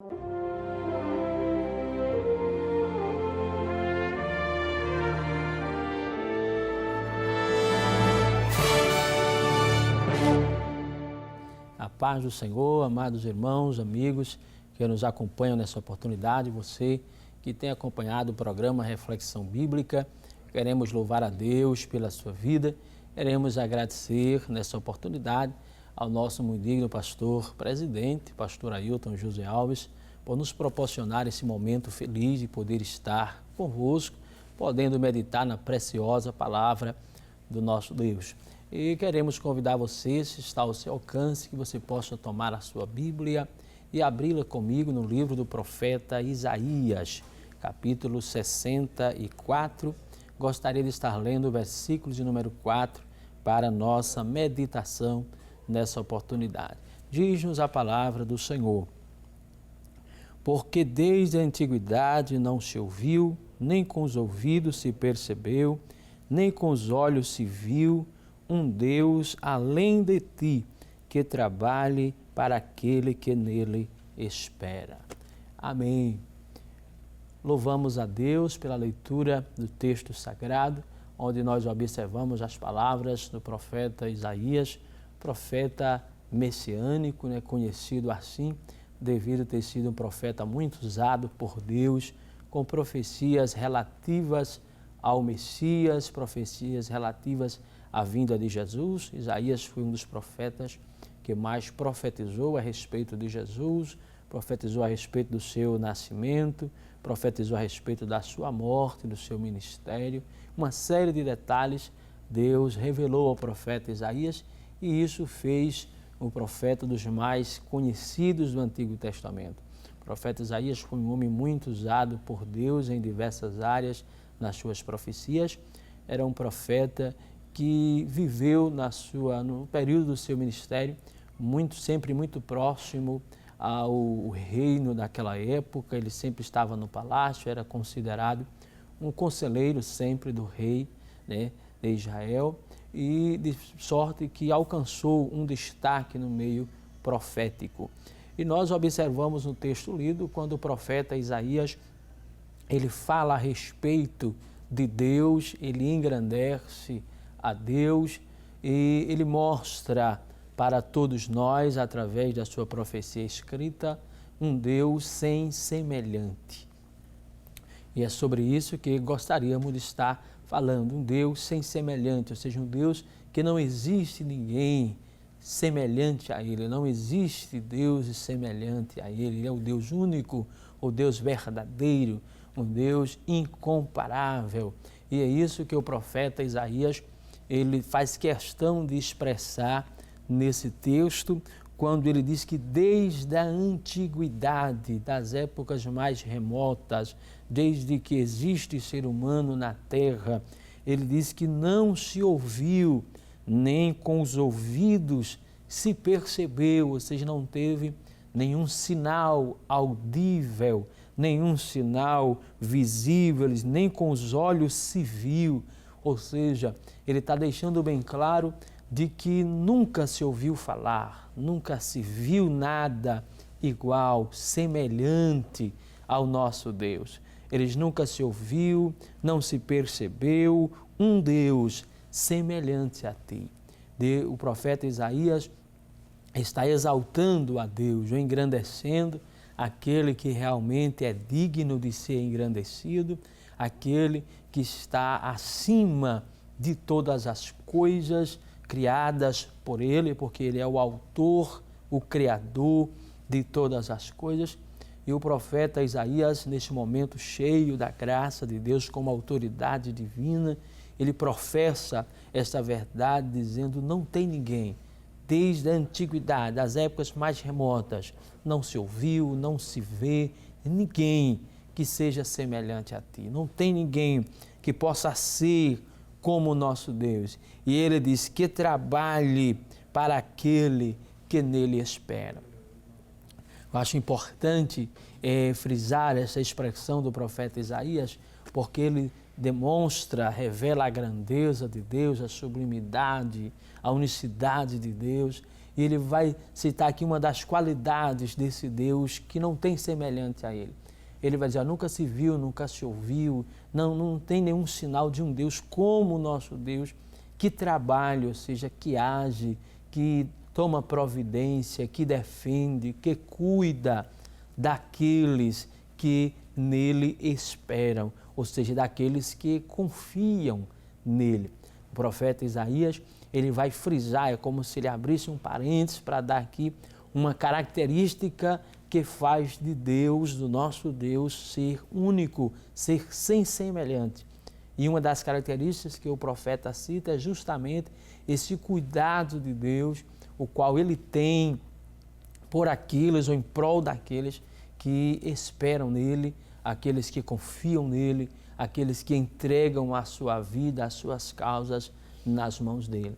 A paz do Senhor, amados irmãos, amigos que nos acompanham nessa oportunidade, você que tem acompanhado o programa Reflexão Bíblica, queremos louvar a Deus pela sua vida, queremos agradecer nessa oportunidade ao nosso muito digno pastor presidente, pastor Ailton José Alves, por nos proporcionar esse momento feliz de poder estar convosco, podendo meditar na preciosa palavra do nosso Deus. E queremos convidar você, se está ao seu alcance, que você possa tomar a sua Bíblia e abri-la comigo no livro do profeta Isaías, capítulo 64. Gostaria de estar lendo o versículo de número 4 para nossa meditação nessa oportunidade. Diz-nos a palavra do Senhor: porque desde a antiguidade não se ouviu, nem com os ouvidos se percebeu, nem com os olhos se viu, um Deus além de ti, que trabalhe para aquele que nele espera. Amém. Louvamos a Deus pela leitura do texto sagrado, onde nós observamos as palavras do profeta Isaías, profeta messiânico, conhecido assim, devido a ter sido um profeta muito usado por Deus, com profecias relativas ao Messias, profecias relativas à vinda de Jesus. Isaías foi um dos profetas que mais profetizou a respeito de Jesus, profetizou a respeito do seu nascimento, profetizou a respeito da sua morte, do seu ministério. Uma série de detalhes Deus revelou ao profeta Isaías, e isso fez o profeta dos mais conhecidos do Antigo Testamento. O profeta Isaías foi um homem muito usado por Deus em diversas áreas nas suas profecias. Era um profeta que viveu no período do seu ministério sempre muito próximo ao reino daquela época. Ele sempre estava no palácio, era considerado um conselheiro sempre do rei, de Israel, e de sorte que alcançou um destaque no meio profético. E nós observamos no texto lido, quando o profeta Isaías ele fala a respeito de Deus, ele engrandece a Deus e ele mostra para todos nós, através da sua profecia escrita, um Deus sem semelhante. E é sobre isso que gostaríamos de estar falando, um Deus sem semelhante, ou seja, um Deus que não existe ninguém semelhante a Ele, não existe Deus semelhante a Ele. Ele é o Deus único, o Deus verdadeiro, um Deus incomparável. E é isso que o profeta Isaías ele faz questão de expressar nesse texto, quando ele diz que desde a antiguidade, das épocas mais remotas, desde que existe ser humano na terra, ele diz que não se ouviu, nem com os ouvidos se percebeu, ou seja, não teve nenhum sinal audível, nenhum sinal visível, nem com os olhos se viu. Ou seja, ele está deixando bem claro de que nunca se ouviu falar, nunca se viu nada igual, semelhante ao nosso Deus. Eles nunca se ouviu, não se percebeu um Deus semelhante a ti. O profeta Isaías está exaltando a Deus, engrandecendo aquele que realmente é digno de ser engrandecido, aquele que está acima de todas as coisas criadas por Ele, porque Ele é o autor, o criador de todas as coisas. E o profeta Isaías, neste momento cheio da graça de Deus como autoridade divina, ele professa esta verdade dizendo: não tem ninguém, desde a antiguidade, das épocas mais remotas, não se ouviu, não se vê ninguém que seja semelhante a ti. Não tem ninguém que possa ser como o nosso Deus. E ele diz que trabalhe para aquele que nele espera. Eu acho importante frisar essa expressão do profeta Isaías, porque ele demonstra, revela a grandeza de Deus, a sublimidade, a unicidade de Deus. E ele vai citar aqui uma das qualidades desse Deus que não tem semelhante a ele. Ele vai dizer, nunca se viu, nunca se ouviu, não tem nenhum sinal de um Deus como o nosso Deus, que trabalha, ou seja, que age, que toma providência, que defende, que cuida daqueles que nele esperam, ou seja, daqueles que confiam nele. O profeta Isaías, ele vai frisar, é como se ele abrisse um parênteses para dar aqui uma característica que faz de Deus, do nosso Deus, ser único, ser sem semelhante. E uma das características que o profeta cita é justamente esse cuidado de Deus, o qual ele tem por aqueles ou em prol daqueles que esperam nele, aqueles que confiam nele, aqueles que entregam a sua vida, as suas causas nas mãos dele.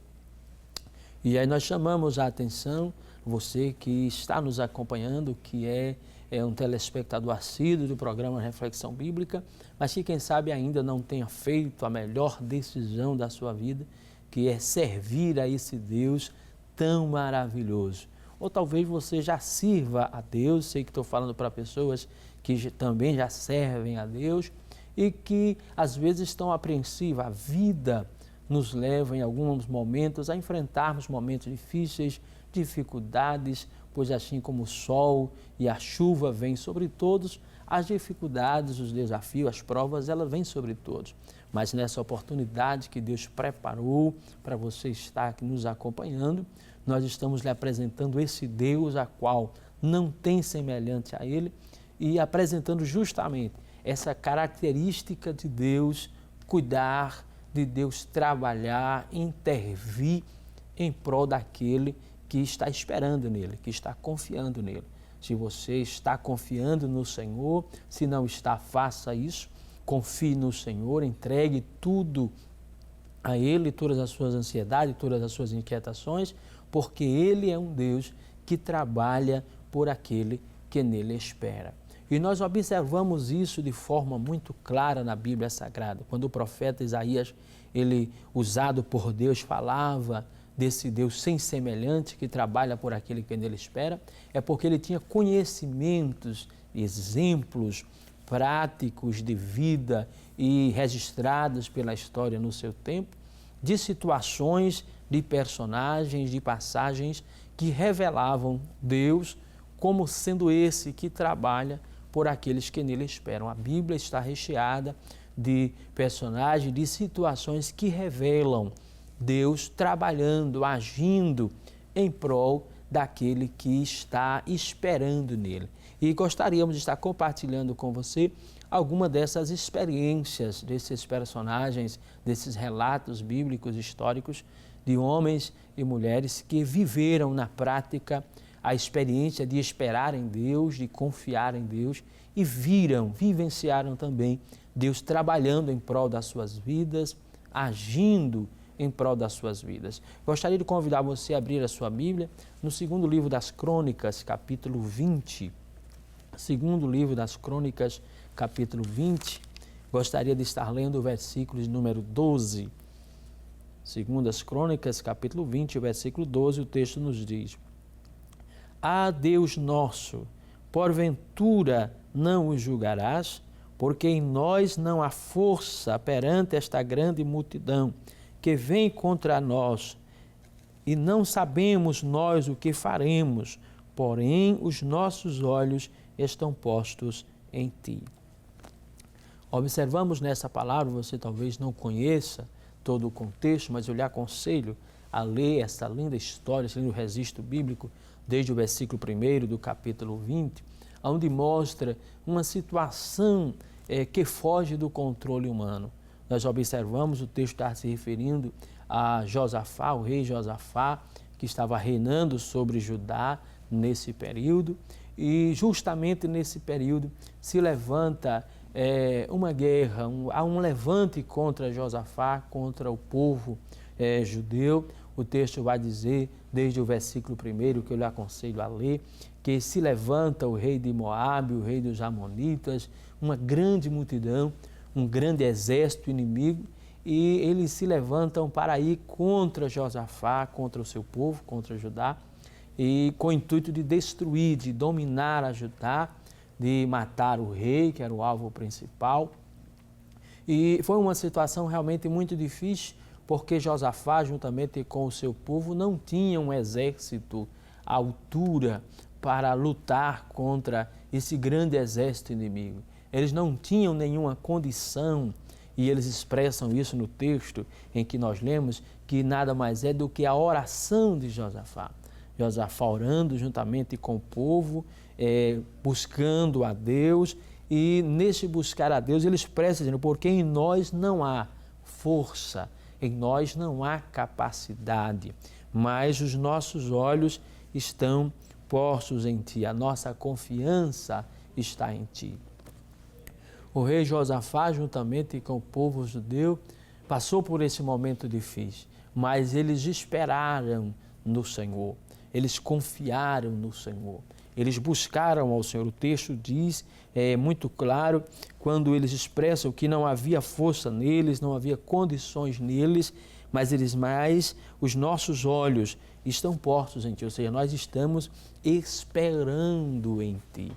E aí nós chamamos a atenção, você que está nos acompanhando, que é um telespectador assíduo do programa Reflexão Bíblica, mas que quem sabe ainda não tenha feito a melhor decisão da sua vida, que é servir a esse Deus tão maravilhoso. Ou talvez você já sirva a Deus, sei que estou falando para pessoas que também já servem a Deus e que às vezes estão apreensivas. A vida nos leva em alguns momentos a enfrentarmos momentos difíceis, dificuldades, pois assim como o sol e a chuva vêm sobre todos, as dificuldades, os desafios, as provas, elas vêm sobre todos. Mas nessa oportunidade que Deus preparou para você estar aqui nos acompanhando, nós estamos lhe apresentando esse Deus a qual não tem semelhante a Ele e apresentando justamente essa característica de Deus cuidar, de Deus trabalhar, intervir em prol daquele que está esperando nele, que está confiando nele. Se você está confiando no Senhor, se não está, faça isso. Confie no Senhor, entregue tudo a Ele, todas as suas ansiedades, todas as suas inquietações, porque Ele é um Deus que trabalha por aquele que nele espera. E nós observamos isso de forma muito clara na Bíblia Sagrada. Quando o profeta Isaías, ele, usado por Deus, falava desse Deus sem semelhante que trabalha por aquele que nele espera, é porque ele tinha conhecimentos, exemplos práticos de vida e registrados pela história no seu tempo, de situações, de personagens, de passagens que revelavam Deus como sendo esse que trabalha por aqueles que nele esperam. A Bíblia está recheada de personagens, de situações que revelam Deus trabalhando, agindo em prol daquele que está esperando nele. E gostaríamos de estar compartilhando com você alguma dessas experiências, desses personagens, desses relatos bíblicos históricos de homens e mulheres que viveram na prática a experiência de esperar em Deus, de confiar em Deus e vivenciaram também Deus trabalhando em prol das suas vidas, agindo em prol das suas vidas. Gostaria de convidar você a abrir a sua Bíblia no segundo livro das Crônicas, capítulo 20. Segundo livro das Crônicas, capítulo 20. Gostaria de estar lendo o versículo de número 12. Segundo as Crônicas, capítulo 20, versículo 12, o texto nos diz: Ah, Deus nosso, porventura não os julgarás, porque em nós não há força perante esta grande multidão que vem contra nós, e não sabemos nós o que faremos, porém os nossos olhos estão postos em Ti. Observamos nessa palavra, você talvez não conheça todo o contexto, mas eu lhe aconselho a ler essa linda história, esse lindo registro bíblico, desde o versículo 1 do capítulo 20, onde mostra uma situação que foge do controle humano. Nós observamos, o texto está se referindo a Josafá, o rei Josafá, que estava reinando sobre Judá nesse período, e justamente nesse período se levanta uma guerra, há um levante contra Josafá, contra o povo judeu. O texto vai dizer, desde o versículo 1, que eu lhe aconselho a ler, que se levanta o rei de Moabe, o rei dos Amonitas, uma grande multidão, um grande exército inimigo, e eles se levantam para ir contra Josafá, contra o seu povo, contra Judá. e com o intuito de destruir, de dominar a Judá, de matar o rei, que era o alvo principal. E foi uma situação realmente muito difícil, porque Josafá, juntamente com o seu povo, não tinha um exército à altura para lutar contra esse grande exército inimigo. Eles não tinham nenhuma condição, e eles expressam isso no texto em que nós lemos, que nada mais é do que a oração de Josafá. Josafá orando juntamente com o povo, buscando a Deus, e nesse buscar a Deus ele expressa dizendo, porque em nós não há força, em nós não há capacidade, mas os nossos olhos estão postos em Ti, a nossa confiança está em Ti. O rei Josafá, juntamente com o povo judeu, passou por esse momento difícil, mas eles esperaram no Senhor, eles confiaram no Senhor, eles buscaram ao Senhor. O texto diz, muito claro, quando eles expressam que não havia força neles, não havia condições neles, mas os nossos olhos estão postos em Ti, ou seja, nós estamos esperando em Ti.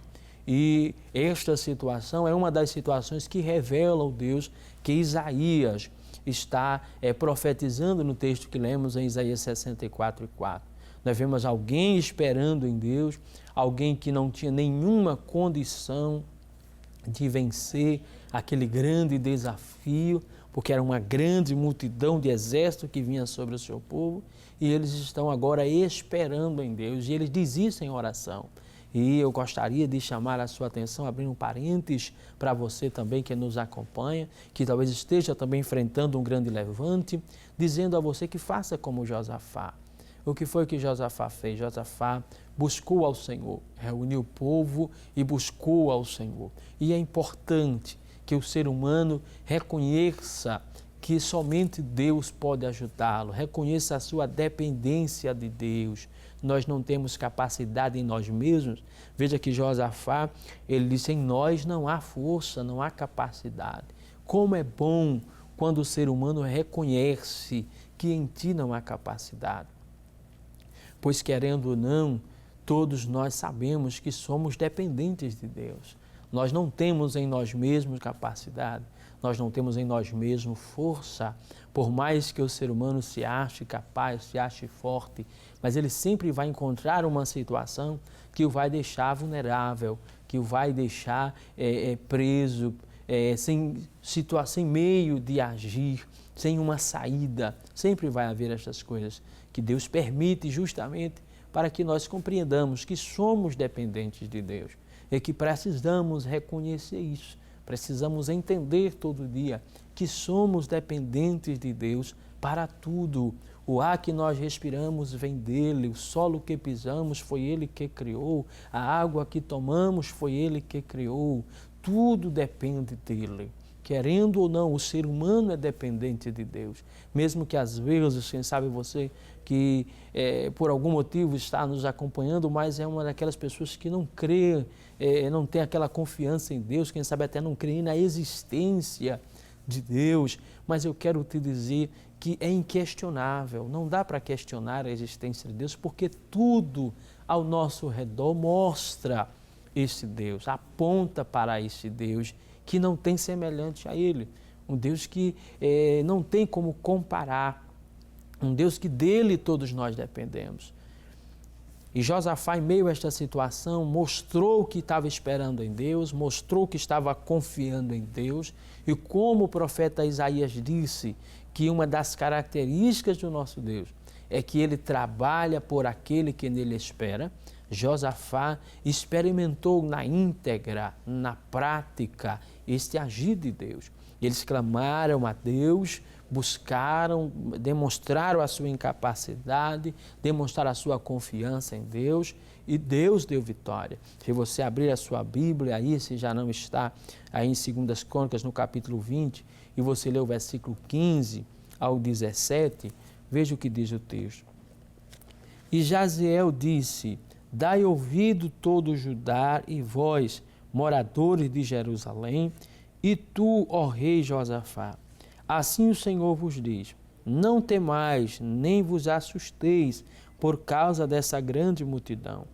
E esta situação é uma das situações que revela o Deus que Isaías está profetizando no texto que lemos em Isaías 64:4. Nós vemos alguém esperando em Deus, alguém que não tinha nenhuma condição de vencer aquele grande desafio, porque era uma grande multidão de exército que vinha sobre o seu povo, e eles estão agora esperando em Deus, e eles dizem isso em oração. E eu gostaria de chamar a sua atenção, abrindo um parênteses para você também que nos acompanha, que talvez esteja também enfrentando um grande levante, dizendo a você que faça como Josafá. O que foi que Josafá fez? Josafá buscou ao Senhor, reuniu o povo e buscou ao Senhor. E é importante que o ser humano reconheça que somente Deus pode ajudá-lo, reconheça a sua dependência de Deus. Nós não temos capacidade em nós mesmos. Veja que Josafá, ele disse, em nós não há força, não há capacidade. Como é bom quando o ser humano reconhece que em ti não há capacidade. Pois querendo ou não, todos nós sabemos que somos dependentes de Deus. Nós não temos em nós mesmos capacidade, nós não temos em nós mesmos força, por mais que o ser humano se ache capaz, se ache forte, mas ele sempre vai encontrar uma situação que o vai deixar vulnerável, que o vai deixar preso, sem meio de agir, sem uma saída. Sempre vai haver estas coisas que Deus permite justamente para que nós compreendamos que somos dependentes de Deus e que precisamos reconhecer isso. Precisamos entender todo dia que somos dependentes de Deus para tudo. O ar que nós respiramos vem dele, o solo que pisamos foi ele que criou, a água que tomamos foi ele que criou. Tudo depende dele. Querendo ou não, o ser humano é dependente de Deus. Mesmo que às vezes, quem sabe você que por algum motivo está nos acompanhando, mas é uma daquelas pessoas que não crê, não tem aquela confiança em Deus, quem sabe até não crê na existência de Deus. Mas eu quero te dizer que é inquestionável, não dá para questionar a existência de Deus, porque tudo ao nosso redor mostra esse Deus, aponta para esse Deus que não tem semelhante a Ele, um Deus que não tem como comparar, um Deus que dele todos nós dependemos. E Josafá, em meio a esta situação, mostrou que estava esperando em Deus, mostrou que estava confiando em Deus, e como o profeta Isaías disse que uma das características do nosso Deus é que ele trabalha por aquele que nele espera, Josafá experimentou na íntegra, na prática, este agir de Deus. Eles clamaram a Deus, buscaram, demonstraram a sua incapacidade, demonstraram a sua confiança em Deus, e Deus deu vitória. Se você abrir a sua Bíblia aí, se já não está aí em 2 Crônicas, no capítulo 20, e você lê o versículo 15 ao 17, veja o que diz o texto. E Jaziel disse: dai ouvido todo Judá e vós, moradores de Jerusalém, e tu, ó rei Josafá, assim o Senhor vos diz: não temais, nem vos assusteis por causa dessa grande multidão,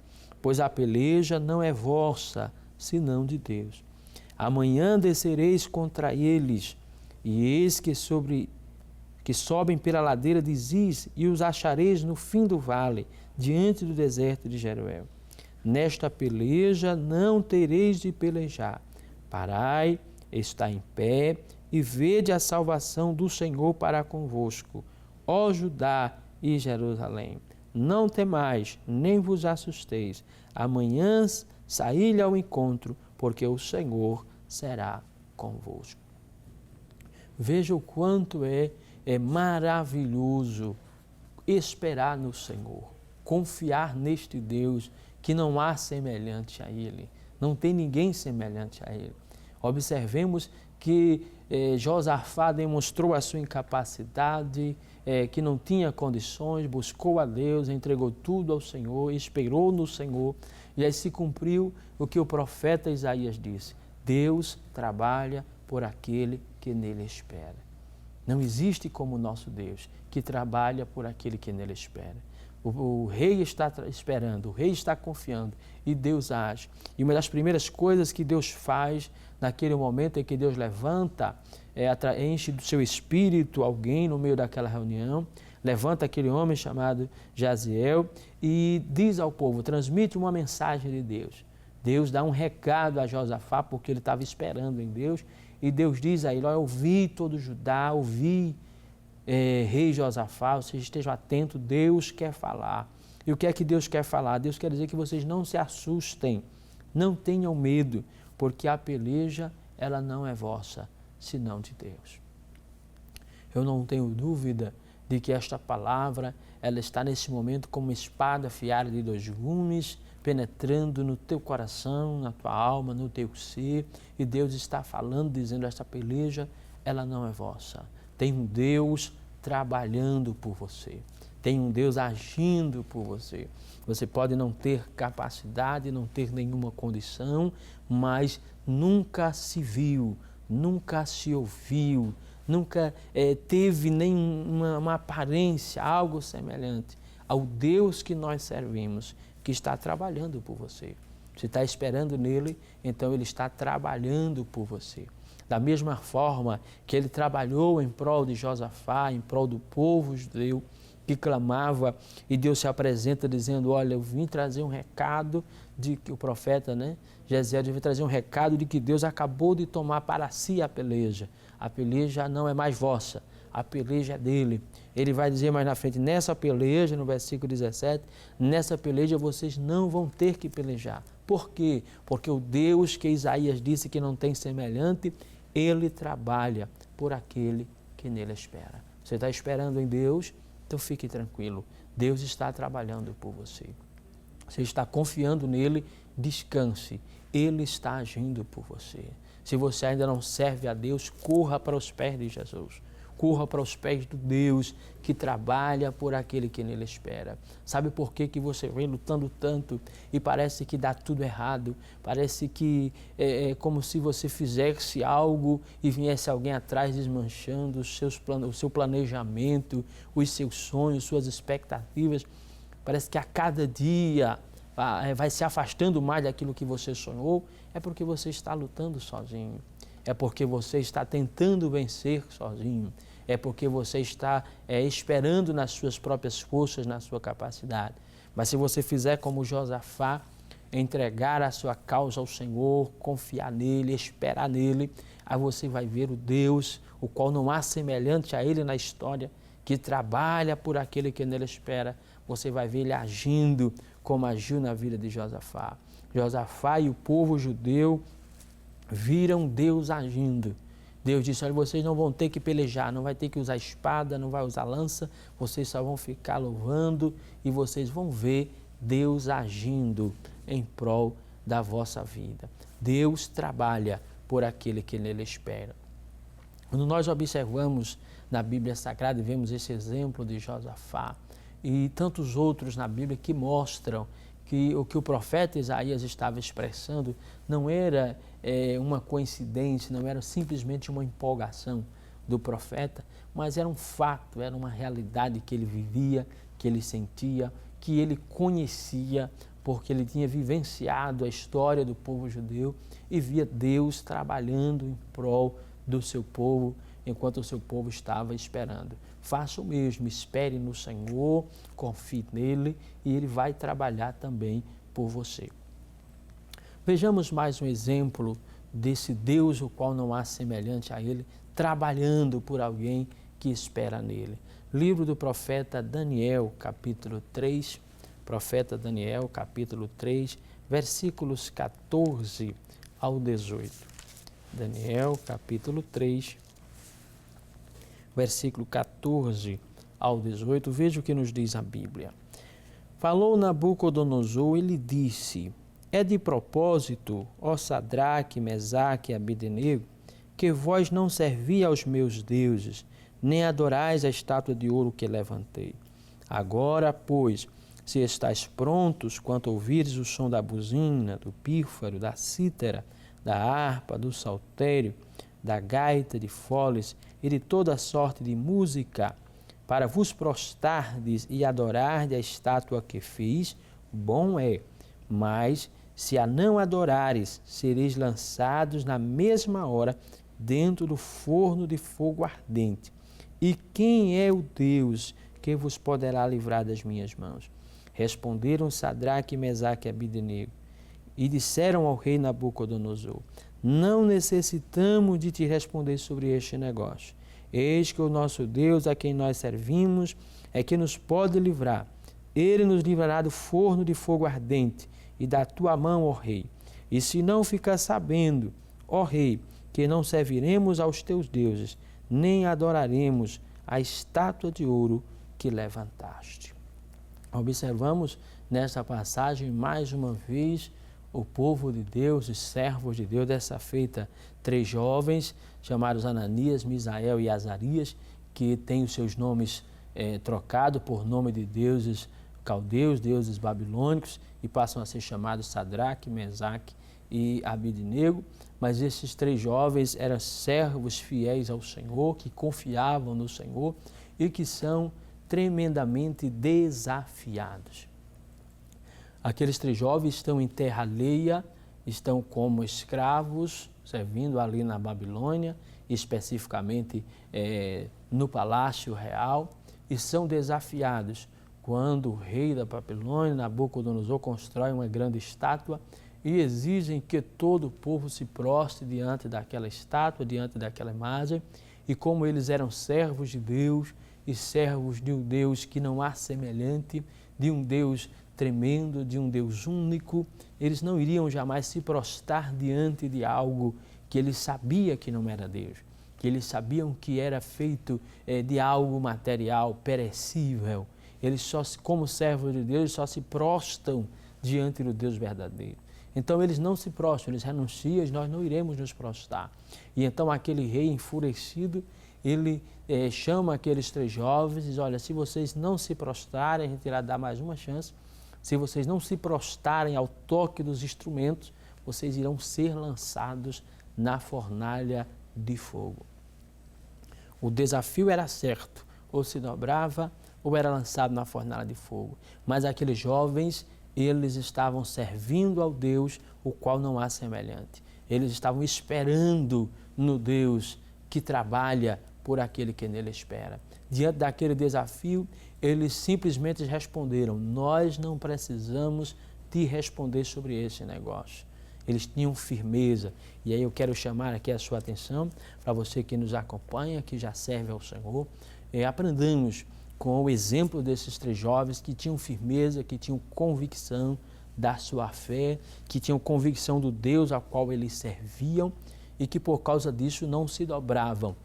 pois a peleja não é vossa, senão de Deus. Amanhã descereis contra eles, e eis que sobem pela ladeira de Ziz, e os achareis no fim do vale, diante do deserto de Jeruel. Nesta peleja não tereis de pelejar. Parai, está em pé, e vede a salvação do Senhor para convosco, ó Judá e Jerusalém. Não temais, nem vos assusteis. Amanhã saí-lhe ao encontro, porque o Senhor será convosco. Veja o quanto é maravilhoso esperar no Senhor, confiar neste Deus que não há semelhante a Ele, não tem ninguém semelhante a Ele. Observemos que Josafá demonstrou a sua incapacidade, que não tinha condições, buscou a Deus, entregou tudo ao Senhor, esperou no Senhor, e aí se cumpriu o que o profeta Isaías disse: Deus trabalha por aquele que nele espera. Não existe como o nosso Deus, que trabalha por aquele que nele espera. O rei está esperando, o rei está confiando e Deus age. E uma das primeiras coisas que Deus faz naquele momento é que Deus levanta, enche do seu espírito alguém no meio daquela reunião, levanta aquele homem chamado Jaziel e diz ao povo, transmite uma mensagem de Deus. Deus dá um recado a Josafá porque ele estava esperando em Deus e Deus diz a ele: olha, ouvi todo Judá, ouvi rei Josafá, vocês estejam atentos, Deus quer falar. E o que é que Deus quer falar? Deus quer dizer que vocês não se assustem, não tenham medo, porque a peleja, ela não é vossa, senão de Deus. Eu não tenho dúvida de que esta palavra, ela está nesse momento como uma espada afiada de 2 gumes, penetrando no teu coração, na tua alma, no teu ser, e Deus está falando, dizendo: esta peleja, ela não é vossa. Tem um Deus trabalhando por você, tem um Deus agindo por você. Você pode não ter capacidade, não ter nenhuma condição, mas nunca se viu, nunca se ouviu, nunca teve nenhuma aparência, algo semelhante ao Deus que nós servimos, que está trabalhando por você. Você está esperando nele, então ele está trabalhando por você. Da mesma forma que ele trabalhou em prol de Josafá, em prol do povo judeu, que clamava, e Deus se apresenta dizendo: olha, eu vim trazer um recado de que o profeta, Jezeel, veio trazer um recado de que Deus acabou de tomar para si a peleja. A peleja não é mais vossa, a peleja é dele. Ele vai dizer mais na frente: nessa peleja, no versículo 17, nessa peleja vocês não vão ter que pelejar. Por quê? Porque o Deus que Isaías disse que não tem semelhante, ele trabalha por aquele que nele espera. Você está esperando em Deus? Então fique tranquilo, Deus está trabalhando por você. Você está confiando nele, descanse, ele está agindo por você. Se você ainda não serve a Deus, corra para os pés de Jesus. Corra para os pés do Deus que trabalha por aquele que nele espera. Sabe por que você vem lutando tanto e parece que dá tudo errado? Parece que é como se você fizesse algo e viesse alguém atrás desmanchando o seu planejamento, os seus sonhos, suas expectativas. Parece que a cada dia vai se afastando mais daquilo que você sonhou. É porque você está lutando sozinho. É porque você está tentando vencer sozinho. É porque você está esperando nas suas próprias forças, na sua capacidade. Mas se você fizer como Josafá, entregar a sua causa ao Senhor, confiar nele, esperar nele, aí você vai ver o Deus, o qual não há semelhante a ele na história, que trabalha por aquele que nele espera. Você vai ver ele agindo como agiu na vida de Josafá. Josafá e o povo judeu viram Deus agindo. Deus disse: olha, vocês não vão ter que pelejar, não vai ter que usar espada, não vai usar lança, vocês só vão ficar louvando e vocês vão ver Deus agindo em prol da vossa vida. Deus trabalha por aquele que nele espera. Quando nós observamos na Bíblia Sagrada e vemos esse exemplo de Josafá e tantos outros na Bíblia que mostram que o que o profeta Isaías estava expressando não era uma coincidência, não era simplesmente uma empolgação. do profeta, mas era um fato, era uma realidade que ele vivia, que ele sentia, que ele conhecia, porque ele tinha vivenciado a história do povo judeu e via Deus trabalhando em prol do seu povo, enquanto o seu povo estava esperando. Faça o mesmo, espere no Senhor, confie nele e ele vai trabalhar também por você. Vejamos mais um exemplo desse Deus, o qual não há semelhante a ele, trabalhando por alguém que espera nele. Livro do profeta Daniel, capítulo 3, profeta Daniel, capítulo 3, versículos 14 ao 18. Daniel, capítulo 3, versículo 14 ao 18, veja o que nos diz a Bíblia. Falou Nabucodonosor e lhe disse: é de propósito, ó Sadraque, Mesaque e Abednego, que vós não servi aos meus deuses, nem adorais a estátua de ouro que levantei. Agora, pois, se estáis prontos quanto ouvires o som da buzina, do pífaro, da cítara, da harpa, do saltério, da gaita de foles e de toda sorte de música, para vos prostardes e adorardes a estátua que fiz, bom é. Mas, se a não adorares, sereis lançados na mesma hora dentro do forno de fogo ardente. E quem é o Deus que vos poderá livrar das minhas mãos? Responderam Sadraque, Mesaque e Abednego e disseram ao rei Nabucodonosor: não necessitamos de te responder sobre este negócio. Eis que o nosso Deus, a quem nós servimos, é que nos pode livrar. Ele nos livrará do forno de fogo ardente e da tua mão, ó rei. E se não ficar sabendo, ó rei, que não serviremos aos teus deuses, nem adoraremos a estátua de ouro que levantaste. Observamos nesta passagem, mais uma vez, o povo de Deus, os servos de Deus, dessa feita, 3 jovens, chamados Ananias, Misael e Azarias, que têm os seus nomes trocados por nome de deuses caldeus, deuses babilônicos, e passam a ser chamados Sadraque, Mesaque e Abednego. Mas esses 3 jovens eram servos fiéis ao Senhor, que confiavam no Senhor e que são tremendamente desafiados. Aqueles 3 jovens estão em terra alheia, estão como escravos, servindo ali na Babilônia, especificamente no Palácio Real, e são desafiados quando o rei da Babilônia, Nabucodonosor, constrói uma grande estátua e exigem que todo o povo se prostre diante daquela estátua, diante daquela imagem, e como eles eram servos de Deus e servos de um Deus que não há semelhante, de um Deus tremendo, de um Deus único, eles não iriam jamais se prostrar diante de algo que eles sabiam que não era Deus, que eles sabiam que era feito de algo material, perecível. Eles só, como servos de Deus, só se prostram diante do Deus verdadeiro. Então eles não se prostram, eles renunciam, nós não iremos nos prostrar. E então aquele rei enfurecido, ele chama aqueles 3 jovens e diz: olha, se vocês não se prostrarem, a gente irá dar mais uma chance. Se vocês não se prostrarem ao toque dos instrumentos, vocês irão ser lançados na fornalha de fogo. O desafio era certo, ou se dobrava ou era lançado na fornalha de fogo. Mas aqueles jovens, eles estavam servindo ao Deus, o qual não há semelhante. Eles estavam esperando no Deus que trabalha por aquele que nele espera. Diante daquele desafio, eles simplesmente responderam: nós não precisamos te responder sobre esse negócio. Eles tinham firmeza. E aí eu quero chamar aqui a sua atenção, para você que nos acompanha, que já serve ao Senhor, aprendamos com o exemplo desses 3 jovens que tinham firmeza, que tinham convicção da sua fé, que tinham convicção do Deus ao qual eles serviam e que por causa disso não se dobraram,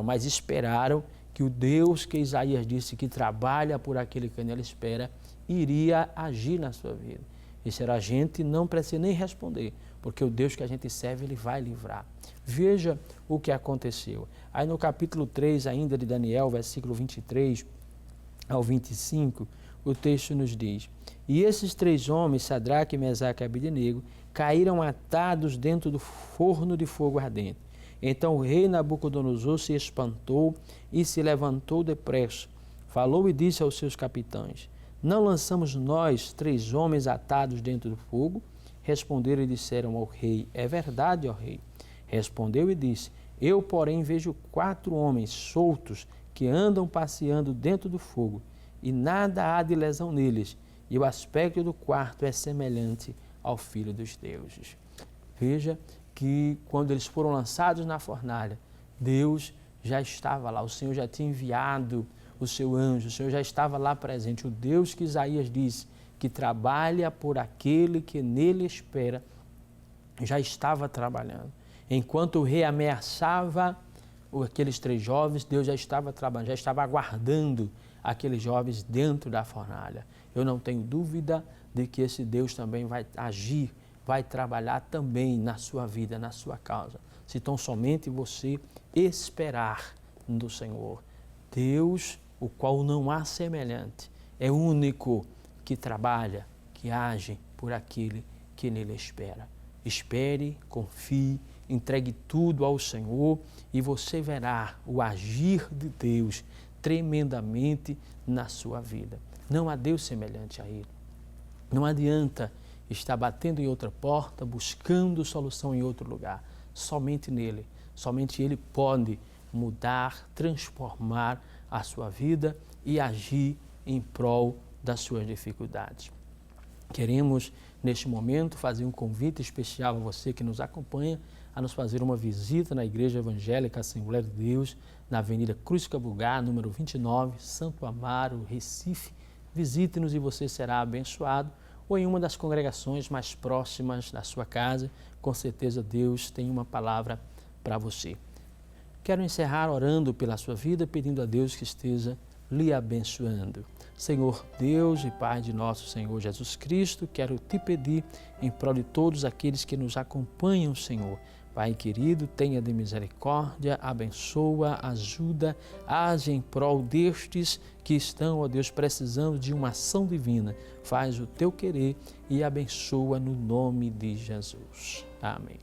mas esperaram que o Deus que Isaías disse que trabalha por aquele que nele espera, iria agir na sua vida. E será a gente não precisa nem responder, porque o Deus que a gente serve, ele vai livrar. Veja o que aconteceu. Aí no capítulo 3 ainda de Daniel, versículo 23 ao 25, o texto nos diz: e esses 3 homens, Sadraque, Mesaque e Abednego, caíram atados dentro do forno de fogo ardente. Então o rei Nabucodonosor se espantou e se levantou depressa. Falou e disse aos seus capitães: não lançamos nós 3 homens atados dentro do fogo? Responderam e disseram ao rei: é verdade, ó rei. Respondeu e disse: eu, porém, vejo 4 homens soltos que andam passeando dentro do fogo, e nada há de lesão neles, e o aspecto do quarto é semelhante ao Filho dos deuses. Veja que quando eles foram lançados na fornalha, Deus já estava lá, o Senhor já tinha enviado o seu anjo, o Senhor já estava lá presente. O Deus que Isaías disse que trabalha por aquele que nele espera, já estava trabalhando. Enquanto o rei ameaçava aqueles 3 jovens, Deus já estava trabalhando, já estava aguardando aqueles jovens dentro da fornalha. Eu não tenho dúvida de que esse Deus também vai agir, vai trabalhar também na sua vida, na sua causa, se tão somente você esperar no Senhor. Deus, o qual não há semelhante, é o único que trabalha, que age por aquele que nele espera. Espere, confie, entregue tudo ao Senhor e você verá o agir de Deus tremendamente na sua vida. Não há Deus semelhante a Ele. Não adianta estar batendo em outra porta, buscando solução em outro lugar. Somente nele, somente Ele pode mudar, transformar a sua vida e agir em prol das suas dificuldades. Queremos, neste momento, fazer um convite especial a você que nos acompanha a nos fazer uma visita na Igreja Evangélica Assembleia de Deus, na Avenida Cruz Cabugá, número 29, Santo Amaro, Recife. Visite-nos e você será abençoado, ou em uma das congregações mais próximas da sua casa. Com certeza Deus tem uma palavra para você. Quero encerrar orando pela sua vida, pedindo a Deus que esteja lhe abençoando. Senhor Deus e Pai de nosso Senhor Jesus Cristo, quero te pedir em prol de todos aqueles que nos acompanham, Senhor. Pai querido, tenha de misericórdia, abençoa, ajuda, age em prol destes que estão, ó Deus, precisando de uma ação divina. Faz o teu querer e abençoa no nome de Jesus. Amém.